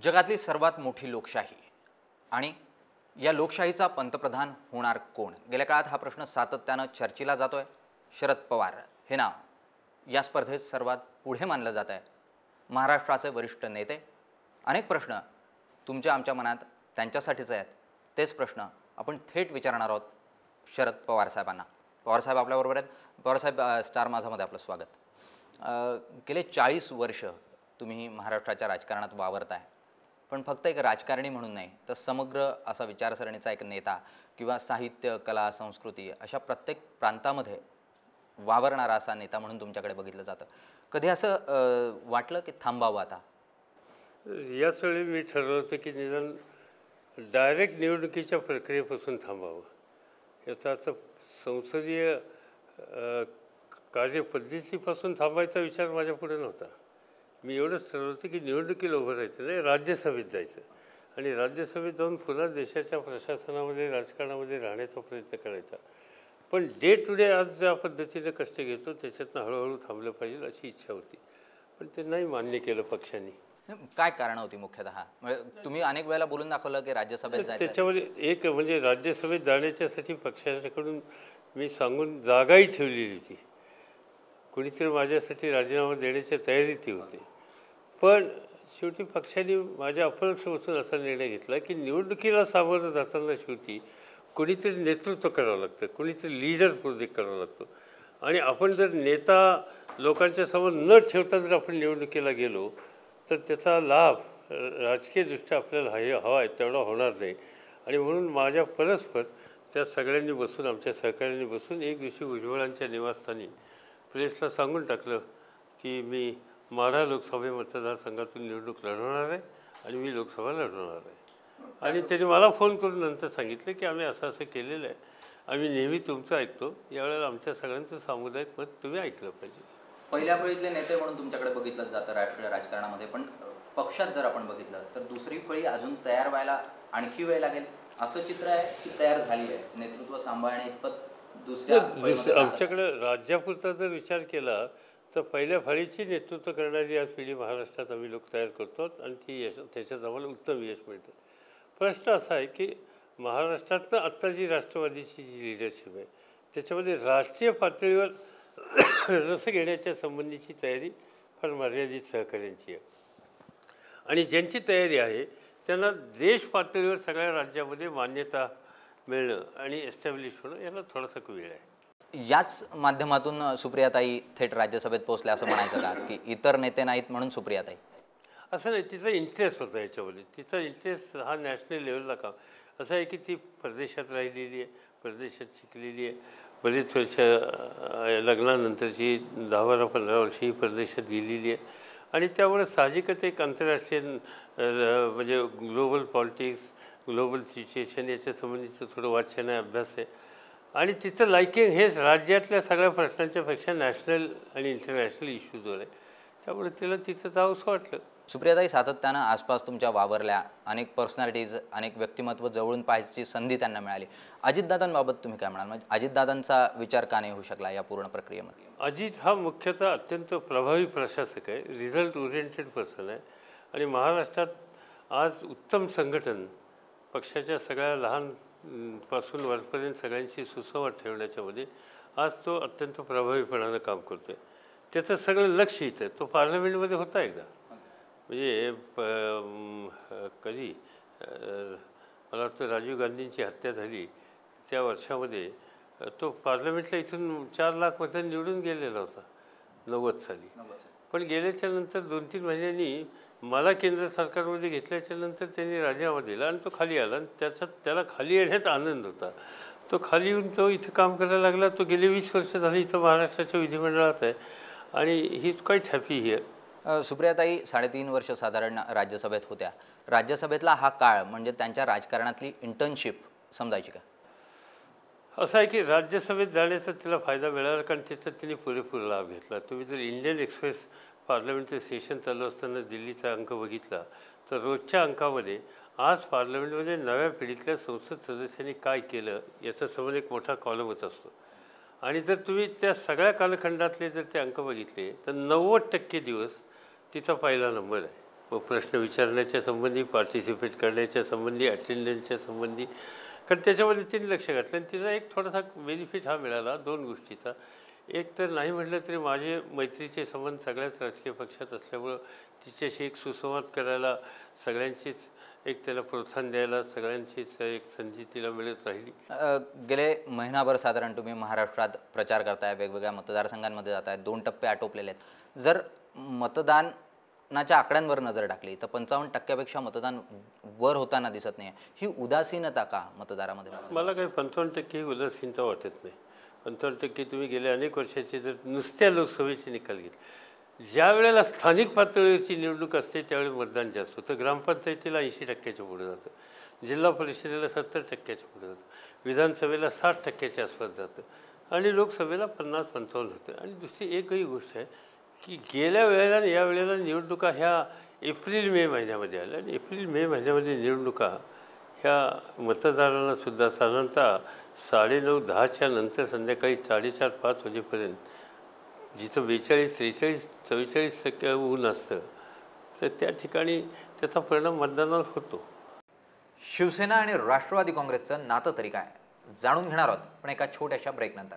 जगातली सर्वात मोठी लोकशाही आणि या लोकशाहीचा पंतप्रधान होणार कोण? गेल्या काळात हा प्रश्न सातत्यानं चर्चेला जातोय. शरद पवार हे नाव या स्पर्धेत सर्वात पुढे मानलं जात आहे. महाराष्ट्राचे वरिष्ठ नेते. अनेक प्रश्न तुमच्या आमच्या मनात त्यांच्यासाठीच आहेत. तेच प्रश्न आपण थेट विचारणार आहोत शरद पवार साहेबांना. पवार साहेब आपल्याबरोबर आहेत. पवार साहेब, स्टार माझामध्ये आपलं स्वागत. गेले 40 वर्ष तुम्ही महाराष्ट्राच्या राजकारणात वावरताय, पण फक्त एक राजकारणी म्हणून नाही, तर समग्र असा विचारसरणीचा एक नेता किंवा साहित्य, कला, संस्कृती अशा प्रत्येक प्रांतामध्ये वावरणारा असा नेता म्हणून तुमच्याकडे बघितलं जातं. कधी असं वाटलं की थांबावं आता? याच वेळी मी ठरवलं होतं की निदान डायरेक्ट निवडणुकीच्या प्रक्रियेपासून थांबावं. याचा अर्थ संसदीय कार्यपद्धतीपासून थांबायचा विचार माझ्या पुढे नव्हता. मी एवढंच ठरवलं होतं की निवडणुकीला उभं राहायचं नाही, राज्यसभेत जायचं आणि राज्यसभेत जाऊन पुन्हा देशाच्या प्रशासनामध्ये, राजकारणामध्ये राहण्याचा प्रयत्न करायचा. पण डे टू डे आज ज्या पद्धतीने कष्ट घेतो त्याच्यातनं हळूहळू थांबलं पाहिजे अशी इच्छा होती, पण ते नाही मान्य केलं पक्षांनी. काय कारण होती मुख्यतः? तुम्ही अनेक वेळेला बोलून दाखवलं की राज्यसभेत जायचं. त्याच्यामध्ये एक म्हणजे राज्यसभेत जाण्याच्यासाठी पक्षाच्याकडून मी सांगून जागाही ठेवलेली होती. कुणीतरी माझ्यासाठी राजीनामा देण्याच्या तयारीत होते, पण शेवटी पक्षाने माझ्या अपरोक्ष बसून असा निर्णय घेतला की निवडणुकीला सामोरं जाताना शेवटी कोणीतरी नेतृत्व करावं लागतं, कोणीतरी लीडर प्रोजेक्ट करावा लागतो. आणि आपण जर नेता लोकांच्या समोर न ठेवता जर आपण निवडणुकीला गेलो तर त्याचा लाभ राजकीयदृष्ट्या आपल्याला हवा आहे तेवढा होणार नाही. आणि म्हणून माझ्या परस्पर त्या सगळ्यांनी बसून, आमच्या सहकार्यांनी बसून एक दिवशी भुजबळांच्या निवासस्थानी प्रेसला सांगून टाकलं की मी माढा लोकसभा मतदारसंघातून निवडणूक लढवणार आहे आणि मी लोकसभा लढवणार आहे. आणि त्यांनी मला फोन करून नंतर सांगितलं की आम्ही असं असं केलेलं आहे, आम्ही नेहमी तुमचं ऐकतो, यावेळेला आमच्या सगळ्यांचं सामुदायिक मत तुम्ही ऐकलं पाहिजे. पहिल्या फळीतले नेते म्हणून तुमच्याकडे बघितलं जातं राष्ट्रीय राजकारणामध्ये, पण पक्षात जर आपण बघितलं तर दुसरी फळी अजून तयार व्हायला आणखी वेळ लागेल असं चित्र आहे की तयार झाली आहे? नेतृत्व सांभाळणे इतपत दुसऱ्या आमच्याकडे राज्यापुरता जर विचार केला तर पहिल्या फळीची नेतृत्व करणारी आज पिढी महाराष्ट्रात आम्ही लोक तयार करतो आणि ती त्याच्यात आम्हाला उत्तम यश मिळतं. प्रश्न असा आहे की महाराष्ट्रातनं आत्ता जी राष्ट्रवादीची जी लिडरशिप आहे त्याच्यामध्ये राष्ट्रीय पातळीवर रस घेण्याच्या संबंधीची तयारी फार मर्यादित सहकार्यांची आहे. आणि ज्यांची तयारी आहे त्यांना देश पातळीवर सगळ्या राज्यामध्ये मान्यता मिळणं आणि एस्टॅब्लिश होणं याला थोडासा वेळ आहे. याच माध्यमातून सुप्रियाताई थेट राज्यसभेत पोहोचल्या असं म्हणायचं का, की इतर नेते नाहीत म्हणून सुप्रियाताई? असं नाही, तिचा इंटरेस्ट होता याच्यामध्ये. तिचा इंटरेस्ट हा नॅशनल लेवलला काम असं आहे की ती परदेशात राहिलेली आहे, परदेशात शिकलेली आहे, बरेच वर्ष लग्नानंतरची 10-12-15 वर्ष ही परदेशात गेलेली आहे आणि त्यामुळे साहजिकच एक आंतरराष्ट्रीय म्हणजे ग्लोबल पॉलिटिक्स, ग्लोबल सिच्युएशन याच्या संबंधीचं थोडं वाचन आहे, अभ्यास आहे. आणि तिचं लायकिंग हेच राज्यातल्या सगळ्या प्रश्नांच्यापेक्षा नॅशनल आणि इंटरनॅशनल इश्यूजवर आहे, त्यामुळे तिला तिचं जावंसं वाटलं. सुप्रियाताई सातत्यानं आसपास तुमच्या वावरल्या, अनेक पर्सनॅलिटीज, अनेक व्यक्तिमत्व जवळून पाहायची संधी त्यांना मिळाली. अजितदादांबाबत तुम्ही काय म्हणाल? म्हणजे अजितदादांचा विचार का नाही होऊ शकला या पूर्ण प्रक्रियेमध्ये? अजित हा मुख्यतः अत्यंत प्रभावी प्रशासक आहे, रिझल्ट ओरिएंटेड पर्सन आहे आणि महाराष्ट्रात आज उत्तम संघटन पक्षाच्या सगळ्या लहानपासून वरपर्यंत सगळ्यांची सुसंवाद ठेवण्याच्यामध्ये आज तो अत्यंत प्रभावीपणानं काम करतो आहे. त्याचं सगळं लक्ष इथं आहे. तो पार्लमेंटमध्ये होता एकदा, म्हणजे कधी मला वाटतं राजीव गांधींची हत्या झाली त्या वर्षामध्ये तो पार्लमेंटला इथून 4 लाख मतदान निवडून गेलेला होता 90 साली. पण गेल्याच्या नंतर 2-3 महिन्यांनी मला केंद्र सरकारमध्ये घेतल्याच्या नंतर त्यांनी राजीनामा दिला आणि तो खाली आला आणि त्याला खाली येण्यात आनंद होता. तो खाली येऊन तो इथं काम करायला लागला. तो गेले 20 वर्ष झाली इथं महाराष्ट्राच्या विधिमंडळात आहे आणि he is quite happy here. सुप्रियाताई 3.5 वर्ष साधारण राज्यसभेत होत्या. राज्यसभेतला हा काळ म्हणजे त्यांच्या राजकारणातली इंटर्नशिप समजायची का? असं आहे की राज्यसभेत जाण्याचा तिला फायदा मिळाला कारण त्याचा तिने पुरेपूर लाभ घेतला. तुम्ही जर इंडियन एक्सप्रेस पार्लमेंटचं सेशन चालू असताना दिल्लीचा अंक बघितला तर रोजच्या अंकामध्ये आज पार्लमेंटमध्ये नव्या पिढीतल्या संसद सदस्यांनी काय केलं याचा समोर एक मोठा कॉलमच असतो. आणि जर तुम्ही त्या सगळ्या कालखंडातले जर ते अंक बघितले तर 90% दिवस तिचा पहिला नंबर आहे. व प्रश्न विचारण्याच्या संबंधी, पार्टिसिपेट करण्याच्या संबंधी, अटेंडन्सच्या संबंधी. कारण त्याच्यामध्ये तिने लक्ष घातलं आणि तिला एक थोडासा बेनिफिट हा मिळाला 2 गोष्टीचा. एक तर नाही म्हटलं तरी माझे मैत्रीचे संबंध सगळ्याच राजकीय पक्षात असल्यामुळं तिच्याशी एक सुसंवाद करायला, सगळ्यांचीच एक त्याला प्रोत्साहन द्यायला सगळ्यांचीच एक संधी तिला मिळत राहिली. गेले महिनाभर साधारण तुम्ही महाराष्ट्रात प्रचार करताय, वेगवेगळ्या मतदारसंघांमध्ये जात आहे, 2 टप्पे आटोपलेले आहेत. जर मतदानाच्या आकड्यांवर नजर टाकली तर 55% मतदान वर होताना दिसत नाही. ही उदासीनता का मतदारामध्ये? मला काही 55% उदासीनता वाटत नाही. 55% तुम्ही गेल्या अनेक वर्षाचे जर नुसत्या लोकसभेचे निकाल घेतले, ज्या वेळेला स्थानिक पातळीवरची निवडणूक असते त्यावेळी मतदान जास्त होतं. ग्रामपंचायतीला 80%च्या पुढे जातं, जिल्हा परिषदेला 70%च्या पुढे जातं, विधानसभेला 60%च्या आसपास जातं आणि लोकसभेला 50-55 होतं. आणि दुसरी एकही गोष्ट आहे की गेल्या वेळेला आणि या वेळेला निवडणुका ह्या एप्रिल-मे महिन्यामध्ये आल्या आणि एप्रिल-मे महिन्यामध्ये निवडणुका ह्या मतदारांना सुद्धा साधारणतः 9:30-10च्या नंतर संध्याकाळी 4:30-5 वाजेपर्यंत जिथं 42, 43, 44% ऊन असतं तर त्या ठिकाणी त्याचा परिणाम मतदानावर होतो. शिवसेना आणि राष्ट्रवादी काँग्रेसचं नातं तरी काय जाणून घेणार आहोत, पण एका छोट्याशा ब्रेकनंतर.